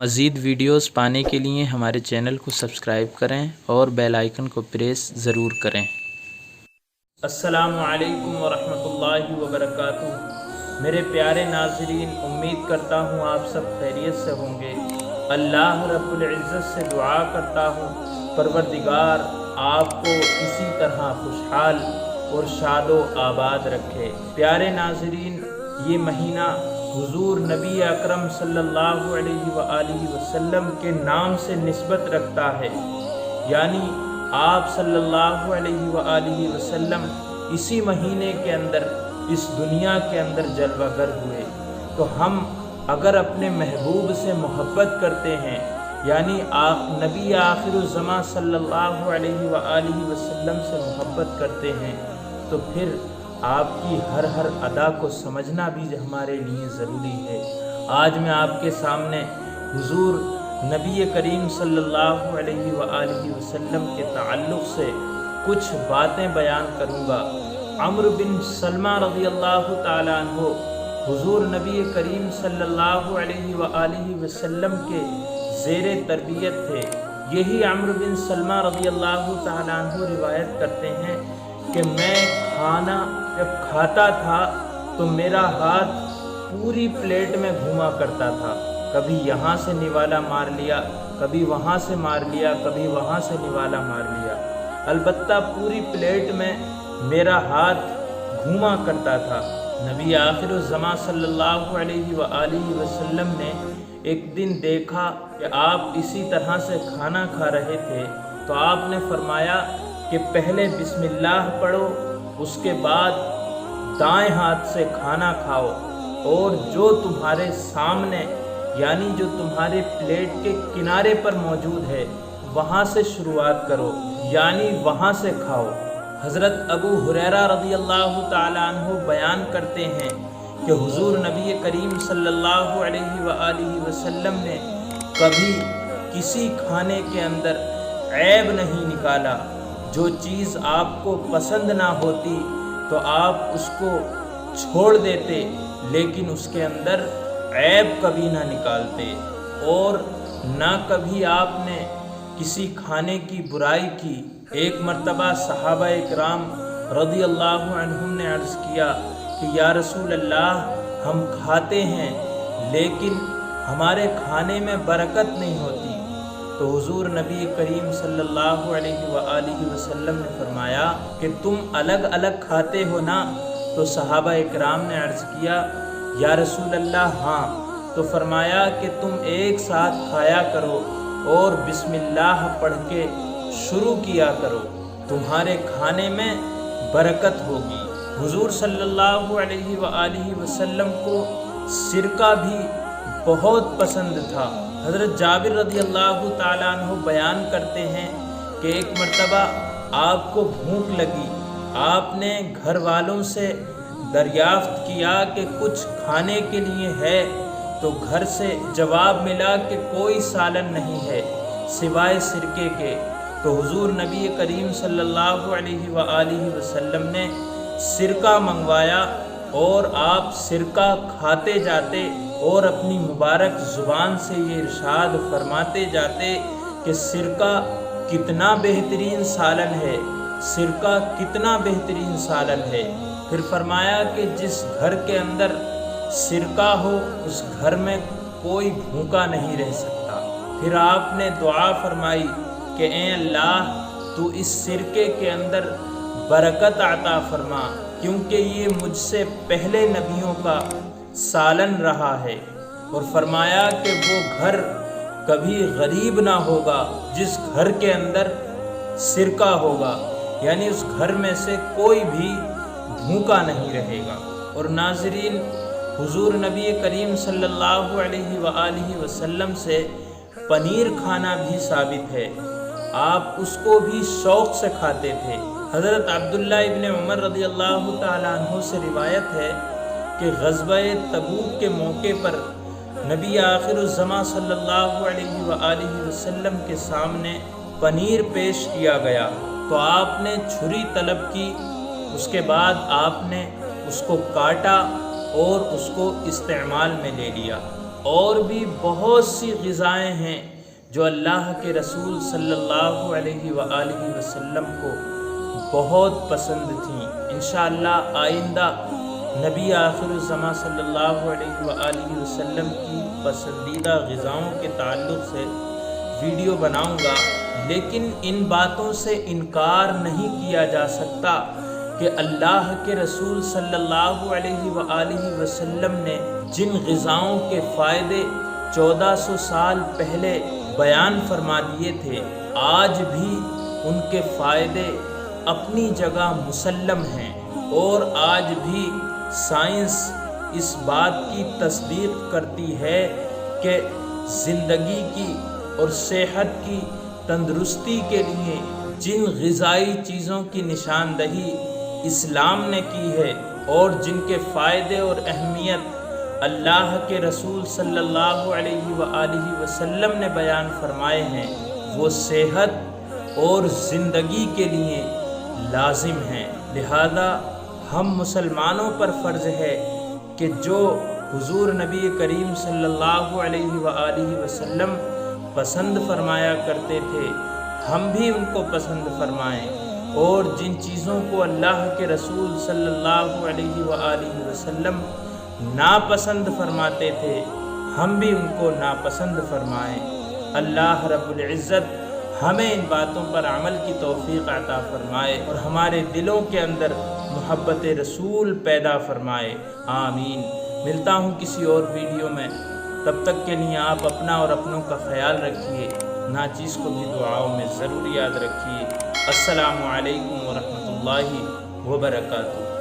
مزید ویڈیوز پانے کے لیے ہمارے چینل کو سبسکرائب کریں اور بیل آئیکن کو پریس ضرور کریں۔ السلام علیکم ورحمۃ اللہ وبرکاتہ۔ میرے پیارے ناظرین، امید کرتا ہوں آپ سب خیریت سے ہوں گے۔ اللہ رب العزت سے دعا کرتا ہوں پروردگار آپ کو اسی طرح خوشحال اور شاد و آباد رکھے۔ پیارے ناظرین، یہ مہینہ حضور نبی اکرم صلی اللہ علیہ وآلہ وسلم کے نام سے نسبت رکھتا ہے، یعنی آپ صلی اللہ علیہ وآلہ وسلم اسی مہینے کے اندر اس دنیا کے اندر جلوہ گر ہوئے۔ تو ہم اگر اپنے محبوب سے محبت کرتے ہیں، یعنی نبی آخر الزماں صلی اللہ علیہ وآلہ وسلم سے محبت کرتے ہیں، تو پھر آپ کی ہر ادا کو سمجھنا بھی ہمارے لیے ضروری ہے۔ آج میں آپ کے سامنے حضور نبی کریم صلی اللہ علیہ وآلہ وسلم کے تعلق سے کچھ باتیں بیان کروں گا۔ عمرو بن سلمہ رضی اللہ تعالیٰ عنہ حضور نبی کریم صلی اللہ علیہ وآلہ وسلم کے زیر تربیت تھے۔ یہی عمرو بن سلمہ رضی اللہ تعالیٰ عنہ روایت کرتے ہیں کہ میں کھانا جب کھاتا تھا تو میرا ہاتھ پوری پلیٹ میں گھوما کرتا تھا، کبھی یہاں سے نوالا مار لیا، کبھی وہاں سے مار لیا، کبھی وہاں سے نوالا مار لیا، البتہ پوری پلیٹ میں میرا ہاتھ گھوما کرتا تھا۔ نبی آخر الزماں صلی اللہ علیہ وآلہ وسلم نے ایک دن دیکھا کہ آپ اسی طرح سے کھانا کھا رہے تھے، تو آپ نے فرمایا کہ پہلے بسم اللہ پڑھو، اس کے بعد دائیں ہاتھ سے کھانا کھاؤ، اور جو تمہارے سامنے یعنی جو تمہارے پلیٹ کے کنارے پر موجود ہے وہاں سے شروعات کرو، یعنی وہاں سے کھاؤ۔ حضرت ابو ہریرہ رضی اللہ تعالیٰ عنہ بیان کرتے ہیں کہ حضور نبی کریم صلی اللہ علیہ وآلہ وسلم نے کبھی کسی کھانے کے اندر عیب نہیں نکالا۔ جو چیز آپ کو پسند نہ ہوتی تو آپ اس کو چھوڑ دیتے، لیکن اس کے اندر عیب کبھی نہ نکالتے، اور نہ کبھی آپ نے کسی کھانے کی برائی کی۔ ایک مرتبہ صحابہ اکرام رضی اللہ عنہم نے عرض کیا کہ یا رسول اللہ، ہم کھاتے ہیں لیکن ہمارے کھانے میں برکت نہیں ہوتی۔ تو حضور نبی کریم صلی اللہ علیہ وآلہ وسلم نے فرمایا کہ تم الگ الگ کھاتے ہو نا؟ تو صحابہ اکرام نے عرض کیا یا رسول اللہ ہاں۔ تو فرمایا کہ تم ایک ساتھ کھایا کرو اور بسم اللہ پڑھ کے شروع کیا کرو، تمہارے کھانے میں برکت ہوگی۔ حضور صلی اللہ علیہ وآلہ وسلم کو سرکہ بھی بہت پسند تھا۔ حضرت جابر رضی اللہ تعالیٰ عنہ بیان کرتے ہیں کہ ایک مرتبہ آپ کو بھوک لگی، آپ نے گھر والوں سے دریافت کیا کہ کچھ کھانے کے لیے ہے، تو گھر سے جواب ملا کہ کوئی سالن نہیں ہے سوائے سرکے کے۔ تو حضور نبی کریم صلی اللہ علیہ وآلہ وسلم نے سرکہ منگوایا، اور آپ سرکہ کھاتے جاتے اور اپنی مبارک زبان سے یہ ارشاد فرماتے جاتے کہ سرکہ کتنا بہترین سالن ہے، سرکہ کتنا بہترین سالن ہے۔ پھر فرمایا کہ جس گھر کے اندر سرکہ ہو اس گھر میں کوئی بھوکا نہیں رہ سکتا۔ پھر آپ نے دعا فرمائی کہ اے اللہ، تو اس سرکے کے اندر برکت عطا فرما، کیونکہ یہ مجھ سے پہلے نبیوں کا سالن رہا ہے۔ اور فرمایا کہ وہ گھر کبھی غریب نہ ہوگا جس گھر کے اندر سرکہ ہوگا، یعنی اس گھر میں سے کوئی بھی بھوکا نہیں رہے گا۔ اور ناظرین، حضور نبی کریم صلی اللہ علیہ وآلہ وسلم سے پنیر کھانا بھی ثابت ہے، آپ اس کو بھی شوق سے کھاتے تھے۔ حضرت عبداللہ ابن عمر رضی اللہ تعالیٰ عنہ سے روایت ہے کہ غزوہ تبوک کے موقع پر نبی آخر الزماں صلی اللہ علیہ وآلہ وسلم کے سامنے پنیر پیش کیا گیا، تو آپ نے چھری طلب کی، اس کے بعد آپ نے اس کو کاٹا اور اس کو استعمال میں لے لیا۔ اور بھی بہت سی غذائیں ہیں جو اللہ کے رسول صلی اللہ علیہ وآلہ وسلم کو بہت پسند تھیں۔ انشاءاللہ آئندہ نبی آخر الزماں صلی اللہ علیہ وآلہ وسلم کی پسندیدہ غذاؤں کے تعلق سے ویڈیو بناؤں گا، لیکن ان باتوں سے انکار نہیں کیا جا سکتا کہ اللہ کے رسول صلی اللہ علیہ وآلہ وسلم نے جن غذاؤں کے فائدے 1400 سال پہلے بیان فرما دیے تھے، آج بھی ان کے فائدے اپنی جگہ مسلم ہیں، اور آج بھی سائنس اس بات کی تصدیق کرتی ہے کہ زندگی کی اور صحت کی تندرستی کے لیے جن غذائی چیزوں کی نشاندہی اسلام نے کی ہے اور جن کے فائدے اور اہمیت اللہ کے رسول صلی اللہ علیہ وآلہ وسلم نے بیان فرمائے ہیں، وہ صحت اور زندگی کے لیے لازم ہیں۔ لہذا ہم مسلمانوں پر فرض ہے کہ جو حضور نبی کریم صلی اللہ علیہ وآلہ وسلم پسند فرمایا کرتے تھے، ہم بھی ان کو پسند فرمائیں، اور جن چیزوں کو اللہ کے رسول صلی اللہ علیہ وآلہ وسلم ناپسند فرماتے تھے، ہم بھی ان کو ناپسند فرمائیں۔ اللہ رب العزت ہمیں ان باتوں پر عمل کی توفیق عطا فرمائے اور ہمارے دلوں کے اندر محبت رسول پیدا فرمائے، آمین۔ ملتا ہوں کسی اور ویڈیو میں، تب تک کے لیے آپ اپنا اور اپنوں کا خیال رکھیے، ناچیز کو بھی دعاؤں میں ضرور یاد رکھیے۔ السلام علیکم ورحمۃ اللہ وبرکاتہ۔